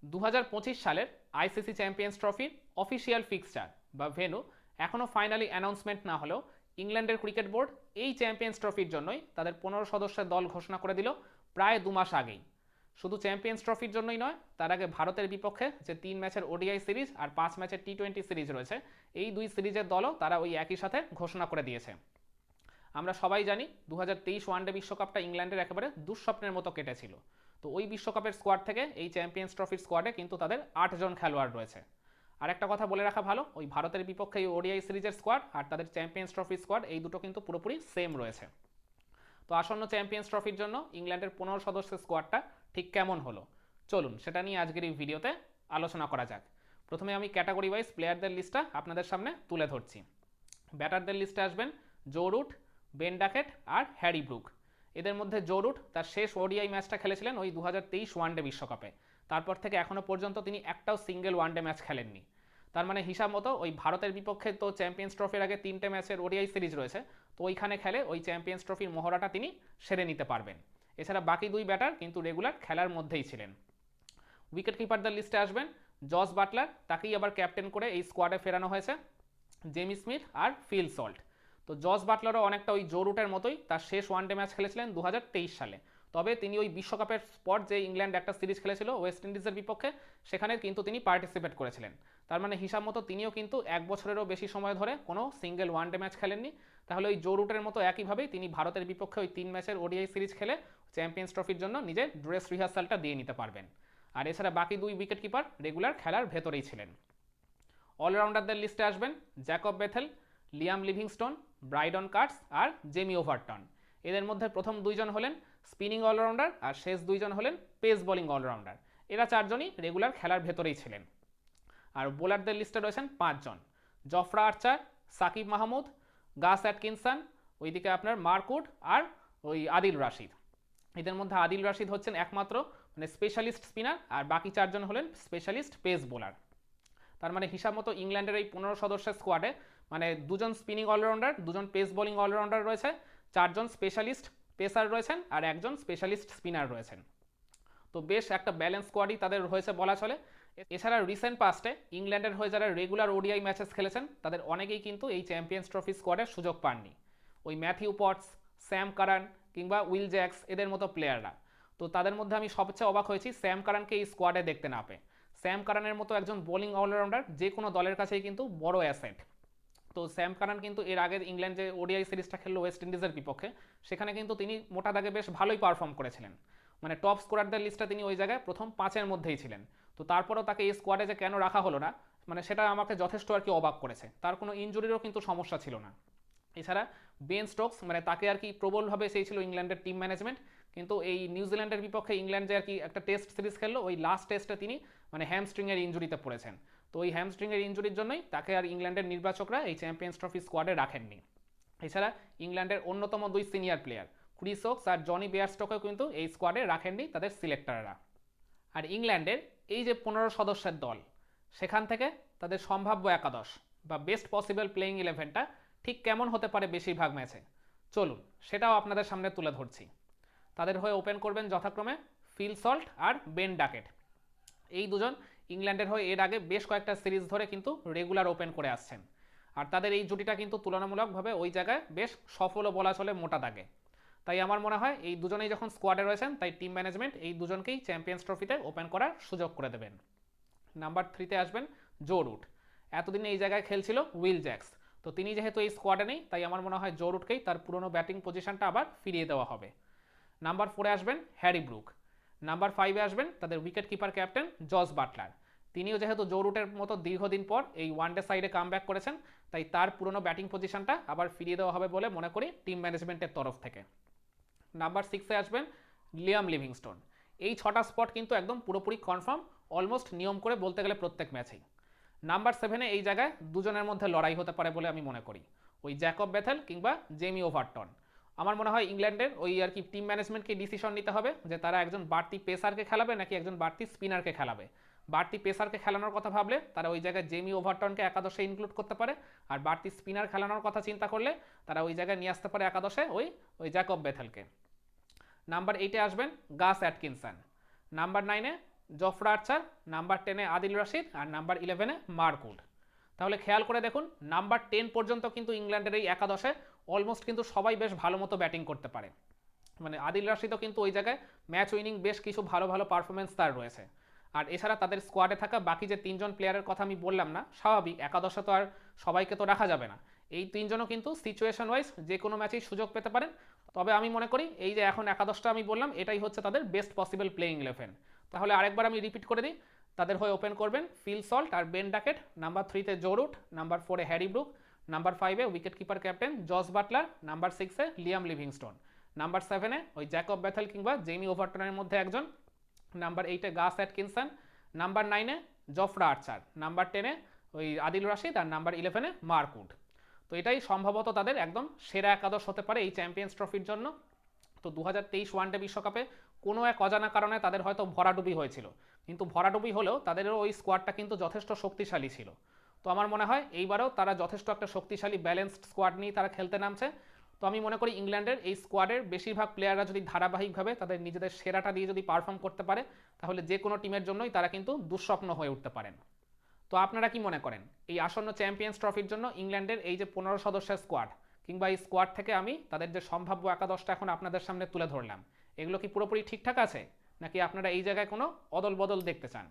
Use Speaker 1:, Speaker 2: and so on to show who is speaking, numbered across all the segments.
Speaker 1: 2025 সালের ICC champions ট্রফির official fixture বা ভেন্যু এখনও ফাইনালি অ্যানাউন্সমেন্ট না হলেও ইংল্যান্ডের ক্রিকেট বোর্ড এই চ্যাম্পিয়ন্স ট্রফির জন্যই তাদের 15 সদস্যের দল ঘোষণা করে দিল প্রায় 2 মাস আগেই। শুধু চ্যাম্পিয়ন্স ট্রফির জন্যই নয়, তার আগে ভারতের বিপক্ষে যে 3 ম্যাচের ওডিআই সিরিজ আর 5 ম্যাচের টি20 সিরিজ রয়েছে, এই 2 সিরিজের দলও তারা ওই একই সাথে ঘোষণা করে দিয়েছে। আমরা সবাই জানি 2023 ওয়ানডে বিশ্বকাপটা ইংল্যান্ডের একেবারে দুঃস্বপ্নের মতো কেটেছিল। তো ওই বিশ্বকাপের স্কোয়াড থেকে এই চ্যাম্পিয়ন্স ট্রফির স্কোয়াডে কিন্তু তাদের 8 জন খেলোয়াড় রয়েছে। আর একটা কথা বলে রাখা ভালো, ওই ভারতের বিপক্ষে এই ওডিআই সিরিজের স্কোয়াড আর তাদের চ্যাম্পিয়ন্স ট্রফির স্কোয়াড এই দুটো কিন্তু পুরোপুরি সেম রয়েছে। তো আসন্ন চ্যাম্পিয়ন্স ট্রফির জন্য ইংল্যান্ডের 15 সদস্যের স্কোয়াডটা ঠিক কেমন হলো, চলুন সেটা নিয়ে আজকের এই ভিডিওতে আলোচনা করা যাক। প্রথমে আমি ক্যাটাগরি ওয়াইজ প্লেয়ারদের লিস্টটা আপনাদের সামনে তুলে ধরছি। ব্যাটারদের লিস্টে আসবেন জো রুট, বেন ডাকেট আর হ্যারি ব্রুক। এদের মধ্যে জো রুট তার শেষ ওডিআই ম্যাচটা খেলেছিলেন ওই 2023 ওয়ানডে বিশ্বকাপে। তারপর থেকে এখনও পর্যন্ত তিনি একটাও সিঙ্গেল ওয়ানডে ম্যাচ খেলেননি। তার মানে হিসাব মতো ওই ভারতের বিপক্ষে তো চ্যাম্পিয়ন্স ট্রফির আগে 3টে ম্যাচের ওডিআই সিরিজ রয়েছে, তো ওইখানে খেলে ওই চ্যাম্পিয়ন্স ট্রফির মহড়াটা তিনি সেরে নিতে পারবেন। এছাড়া বাকি 2 ব্যাটার কিন্তু রেগুলার খেলার মধ্যেই ছিলেন। উইকেট কিপারদের লিস্টে আসবেন জস বাটলার, তাকেই আবার ক্যাপ্টেন করে এই স্কোয়াডে ফেরানো হয়েছে জেমি স্মিথ আর ফিল সল্ট। তো জস বাটলারও অনেকটা ওই জো রুটের মতোই তার শেষ ওয়ানডে ম্যাচ খেলেছিলেন 2023 সালে। তবে তিনি ওই বিশ্বকাপের পর যে ইংল্যান্ড একটা সিরিজ খেলেছিল ওয়েস্ট ইন্ডিজের বিপক্ষে, সেখানে কিন্তু তিনি পার্টিসিপেট করেছিলেন। তার মানে হিসাব মতো তিনিও কিন্তু 1 বছরেরও বেশি সময় ধরে কোনো সিঙ্গেল ওয়ানডে ম্যাচ খেলেননি। তাহলে ওই জো রুটের মতো একইভাবেই তিনি ভারতের বিপক্ষে ওই 3 ম্যাচের ওডিআই সিরিজ খেলে চ্যাম্পিয়ন্স ট্রফির জন্য নিজের ড্রেস রিহার্সালটা দিয়ে নিতে পারবেন। আর এছাড়া বাকি 2 উইকেট কিপার রেগুলার খেলার ভেতরেই ছিলেন। অলরাউন্ডারদের লিস্টে আসবেন Jacob Bethell, Liam Livingstone, Brydon Carse আর জেমি ওভারটন। এদের মধ্যে প্রথম 2জন হলেন স্পিনিং অলরাউন্ডার আর শেষ 2জন হলেন পেস বোলিং অলরাউন্ডার। এরা 4জনই রেগুলার খেলার ভেতরেই ছিলেন। আর বোলারদের লিস্টে রয়েছেন 5জন: Jofra Archer, Saqib Mahmood, Gus Atkinson, ওইদিকে আপনার মার্কুড আর ওই আদিল রাশিদ। এদের মধ্যে আদিল রাশিদ হচ্ছেন একমাত্র মানে স্পেশালিস্ট স্পিনার, আর বাকি 4জন হলেন স্পেশালিস্ট পেস বোলার। তার মানে হিসাব মতো ইংল্যান্ডের এই 15 সদস্যের স্কোয়াডে মানে 2জন স্পিনিং অলরাউন্ডার, 2জন পেস বোলিং অলরাউন্ডার রয়েছে, 4জন স্পেশালিস্ট পেসার রয়েছেন আর 1জন স্পেশালিস্ট স্পিনার রয়েছেন। তো বেশ একটা ব্যালেন্স স্কোয়াডই তাদের হয়েছে বলা চলে। এছাড়া রিসেন্ট পাস্টে ইংল্যান্ডের হয়ে যারা রেগুলার ওডিআই ম্যাচেস খেলেছেন তাদের অনেকেই কিন্তু এই চ্যাম্পিয়ন্স ট্রফি স্কোয়াডের সুযোগ পাননি। ওই ম্যাথিউ পটস, স্যাম কারান কিংবা উইল জ্যাক্স এদের মতো প্লেয়াররা। তো তাদের মধ্যে আমি সবচেয়ে অবাক হয়েছি স্যাম কারানকে এই স্কোয়াডে দেখতে না পেয়ে। স্যাম কারানের মতো একজন বোলিং অলরাউন্ডার যে কোনো দলের কাছেই কিন্তু বড় অ্যাসেট। তো স্যাম কারান কিন্তু এর আগে ইংল্যান্ড যে ওডিআই সিরিজটা খেললো ওয়েস্ট ইন্ডিজের বিপক্ষে, সেখানে কিন্তু তিনি মোটা দাগে বেশ ভালোই পারফর্ম করেছিলেন। মানে টপ স্কোরারদের লিস্টে তিনি ওই জায়গায় প্রথম 5-এর মধ্যেই ছিলেন। তো তারপরেও তাকে এই স্কোয়াডে যে কেন রাখা হলো না, মানে সেটা আমাকে যথেষ্ট আর কি অবাক করেছে। তার কোনো ইনজুরিরও কিন্তু সমস্যা ছিল না। এছাড়া বেন স্টোকস মানে তাকে আর কি প্রবলভাবে চেয়েছিল ইংল্যান্ডের টিম ম্যানেজমেন্ট, কিন্তু এই নিউজিল্যান্ডের বিপক্ষে ইংল্যান্ড যে আর কি একটা টেস্ট সিরিজ খেললো, ওই লাস্ট টেস্টে তিনি মানে হ্যামস্ট্রিংয়ের ইঞ্জুরিতে পড়েছেন। তো ওই হ্যামস্ট্রিংয়ের ইঞ্জুরির জন্যই তাকে আর ইংল্যান্ডের নির্বাচকরা এই চ্যাম্পিয়ন্স ট্রফি স্কোয়াডে রাখেননি। এছাড়া ইংল্যান্ডের অন্যতম 2 সিনিয়র প্লেয়ার ক্রিস ওকস আর জনি বেয়ারস্টকেও কিন্তু এই স্কোয়াডে রাখেননি তাদের সিলেক্টররা। আর ইংল্যান্ডের এই যে 15 সদস্যের দল, সেখান থেকে তাদের সম্ভাব্য একাদশ বা বেস্ট পসিবল প্লেয়িং 11টা ঠিক কেমন হতে পারে বেশিরভাগ ম্যাচে, চলুন সেটাও আপনাদের সামনে তুলে ধরছি। তাদের হয়ে ওপেন করবেন যথাক্রমে ফিল সল্ট আর বেন ডাকেট। এই 2জন ইংল্যান্ডের হয়ে এর আগে বেশ কয়েকটা সিরিজ ধরে কিন্তু রেগুলার ওপেন করে আসছেন। আর তাদের এই জুটিটা কিন্তু তুলনামূলকভাবে ওই জায়গায় বেশ সফলও বলা চলে মোটা দাগে। তাই আমার মনে হয় এই 2জনেই যখন স্কোয়াডে রয়েছেন, তাই টিম ম্যানেজমেন্ট এই 2জনকেই চ্যাম্পিয়ন্স ট্রফিতে ওপেন করার সুযোগ করে দেবেন। নাম্বার 3-তে আসবেন জো রুট। এতদিন এই জায়গায় খেলছিল উইল জ্যাক্স, তো তিনি যেহেতু এই স্কোয়াডে নেই, তাই আমার মনে হয় জো রুটকেই তার পুরনো ব্যাটিং পজিশনটা আবার ফিরিয়ে দেওয়া হবে। নাম্বার 4-এ আসবেন হ্যারি ব্রুক। নাম্বার 5-এ আসবেন তাদের wicket keeper captain Jos Buttler. তিনিও যেহেতু জো রুটের মতো দীর্ঘদিন পর এই ওয়ানডে সাইডে কামব্যাক করেছেন, তাই তার পুরনো ব্যাটিং পজিশনটা আবার ফিরিয়ে দেওয়া হবে বলে মনে করি টিম ম্যানেজমেন্টের তরফ থেকে। নাম্বার 6-এ আসবেন লিয়াম লিভিংস্টোন। এই 6টা স্পট কিন্তু একদম পুরোপুরি কনফার্ম, অলমোস্ট নিয়ম করে বলতে গেলে প্রত্যেক ম্যাচেই। নাম্বার 7-এ এই জায়গায় 2জনের মধ্যে লড়াই হতে পারে বলে আমি মনে করি, ওই জ্যাকব বেথেল কিংবা জেমি ওভারটন। আমার মনে হয় ইংল্যান্ডের ওই আর কি টিম ম্যানেজমেন্টকে ডিসিশন নিতে হবে যে তারা একজন বাড়তি পেসারকে খেলাবে নাকি একজন বাড়তি স্পিনারকে খেলাবে। বাড়তি পেসারকে খেলানোর কথা ভাবলে তারা ওই জায়গায় জেমি ওভারটনকে একাদশে ইনক্লুড করতে পারে, আর বাড়তি স্পিনার খেলানোর কথা চিন্তা করলে তারা ওই জায়গায় নিয়ে আসতে পারে একাদশে ওই ওই জ্যাকব বেথেলকে। নাম্বার 8-এ আসবেন গাস অ্যাটকিনসন। নাম্বার 9-এ জফরা আর্চার, নাম্বার 10-এ আদিল রাশিদ আর নাম্বার 11-এ মার্ক উড। তাহলে খেয়াল করে দেখুন নাম্বার 10 পর্যন্ত কিন্তু ইংল্যান্ডের এই একাদশে অলমোস্ট কিন্তু সবাই বেশ ভালো মতো ব্যাটিং করতে পারে। মানে আদিল রাশিদও কিন্তু ওই জায়গায় ম্যাচ উইনিং বেশ কিছু ভালো ভালো পারফরমেন্স তার রয়েছে। আর এছাড়া তাদের স্কোয়াডে থাকা বাকি যে 3জন প্লেয়ারের কথা আমি বললাম না, স্বাভাবিক একাদশে তো আর সবাইকে তো রাখা যাবে না, এই 3জনও কিন্তু সিচুয়েশন ওয়াইজ যে কোনো ম্যাচেই সুযোগ পেতে পারেন। তবে আমি মনে করি এই যে এখন একাদশটা আমি বললাম এটাই হচ্ছে তাদের বেস্ট পসিবল প্লেইং 11। তাহলে আরেকবার আমি রিপিট করে দিই, তাদের হয়ে ওপেন করবেন ফিল সল্ট আর বেন ডাকেট, নাম্বার 3-তে জো রুট, নাম্বার 4-এ হ্যারি ব্রুক, নাম্বার 5-এ wicket keeper captain Jos Buttler, number 6-এ লিয়াম লিভিংস্টোন, নাম্বার 7-এ ওই জ্যাকব ব্যাথেল কিংবা জেমি ওভারটনের মধ্যে একজন, নাম্বার 8-এ গাস অ্যাটকিনসন, নাম্বার 9-এ জফরা আর্চার, নাম্বার 10-এ ওই আদিল রাশিদ আর নাম্বার 11-এ মার্ক উড। তো এটাই সম্ভবত তাদের একদম সেরা একাদশ হতে পারে এই চ্যাম্পিয়ন্স ট্রফির জন্য। তো 2023 ওয়ানডে বিশ্বকাপে কোনো এক অজানা কারণে তাদের হয়তো ভরাডুবি হয়েছিল, কিন্তু ভরাডুবি হলেও তাদেরও ওই স্কোয়াডটা কিন্তু যথেষ্ট শক্তিশালী ছিল। তো আমার মনে হয় এইবারও তারা যথেষ্ট একটা শক্তিশালী ব্যালেন্সড স্কোয়াড নিয়ে তারা খেলতে নামছে। তো আমি মনে করি ইংল্যান্ডের এই স্কোয়াডের বেশিরভাগ প্লেয়াররা যদি ধারাবাহিকভাবে তাদের নিজেদের সেরাটা দিয়ে যদি পারফর্ম করতে পারে, তাহলে যে কোনো টিমের জন্যই তারা কিন্তু দুঃস্বপ্ন হয়ে উঠতে পারেন। তো আপনারা কি মনে করেন এই আসন্ন চ্যাম্পিয়ন্স ট্রফির জন্য ইংল্যান্ডের এই যে 15 সদস্যের স্কোয়াড, কিংবা এই স্কোয়াড থেকে আমি তাদের যে সম্ভাব্য একাদশটা এখন আপনাদের সামনে তুলে ধরলাম, এগুলো কি পুরোপুরি ঠিকঠাক আছে, নাকি আপনারা এই জায়গায় কোনো অদল বদল দেখতে চান?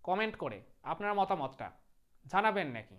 Speaker 1: কমেন্ট করে আপনার মতামতটা জানাবেন নাকি।